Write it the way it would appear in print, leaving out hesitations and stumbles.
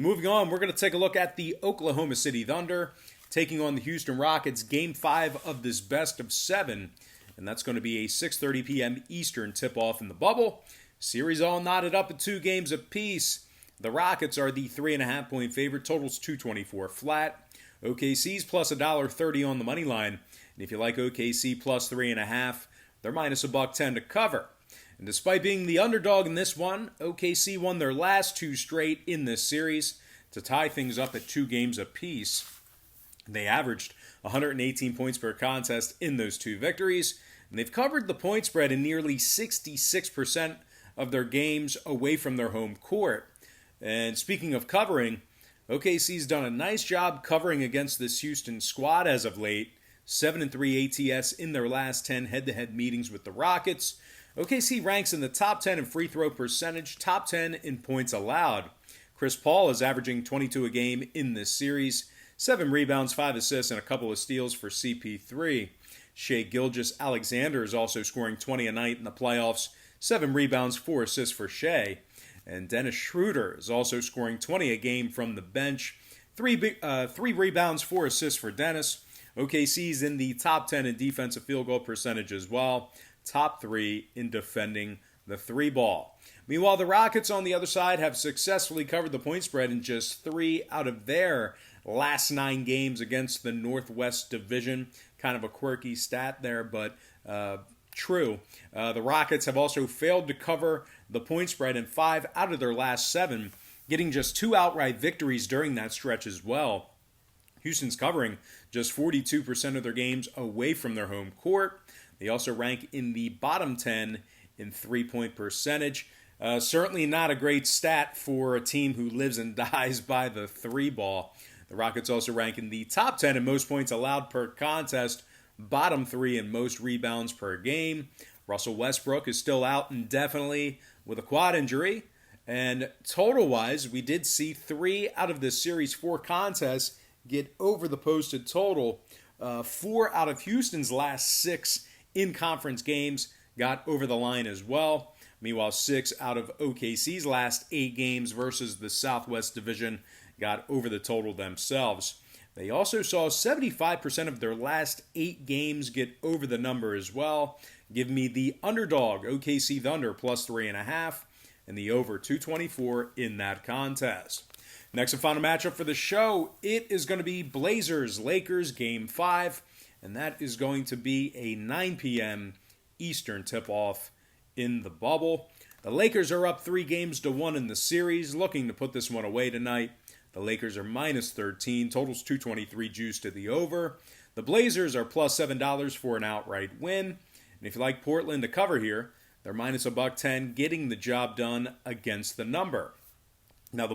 Moving on, we're going to take a look at the Oklahoma City Thunder taking on the Houston Rockets, Game 5 of this best of 7. And that's going to be a 6:30 p.m. Eastern tip-off in the bubble. Series all knotted up at 2 games apiece. The Rockets are the 3.5-point favorite. Totals 224 flat. OKC's plus $1.30 on the money line. And if you like OKC plus 3.5, they're minus $1.10 to cover. And despite being the underdog in this one, OKC won their last 2 straight in this series to tie things up at 2 games apiece. They averaged 118 points per contest in those 2 victories, and they've covered the point spread in nearly 66% of their games away from their home court. And speaking of covering, OKC's done a nice job covering against this Houston squad as of late. 7-3 ATS in their last 10 head-to-head meetings with the Rockets. OKC ranks in the top 10 in free throw percentage, top 10 in points allowed. Chris Paul is averaging 22 a game in this series, 7 rebounds, 5 assists, and a couple of steals for CP3. Shai Gilgeous-Alexander is also scoring 20 a night in the playoffs, 7 rebounds, 4 assists for Shai. And Dennis Schroeder is also scoring 20 a game from the bench, 3 rebounds, 4 assists for Dennis. OKC's in the top 10 in defensive field goal percentage as well, top 3 in defending the 3-ball. Meanwhile, the Rockets on the other side have successfully covered the point spread in just 3 out of their last 9 games against the Northwest Division. Kind of a quirky stat there, but true. The Rockets have also failed to cover the point spread in 5 out of their last 7, getting just 2 outright victories during that stretch as well. Houston's covering just 42% of their games away from their home court. They also rank in the bottom 10 in 3-point percentage. Certainly not a great stat for a team who lives and dies by the 3-ball. The Rockets also rank in the top 10 in most points allowed per contest, bottom 3 in most rebounds per game. Russell Westbrook is still out indefinitely with a quad injury. And total-wise, we did see 3 out of this series' 4 contests get over the posted total. 4 out of Houston's last 6 in-conference games got over the line as well. Meanwhile, 6 out of OKC's last 8 games versus the Southwest Division got over the total themselves. They also saw 75% of their last 8 games get over the number as well. Give me the underdog, OKC Thunder, plus 3.5, and the over 224 in that contest. Next and final matchup for the show, it is going to be Blazers-Lakers Game 5, and that is going to be a 9 p.m. Eastern tip-off in the bubble. The Lakers are up 3-1 in the series, looking to put this one away tonight. The Lakers are minus 13, totals 223 juice to the over. The Blazers are plus $7 for an outright win. And if you like Portland to cover here, they're minus $1.10, getting the job done against the number.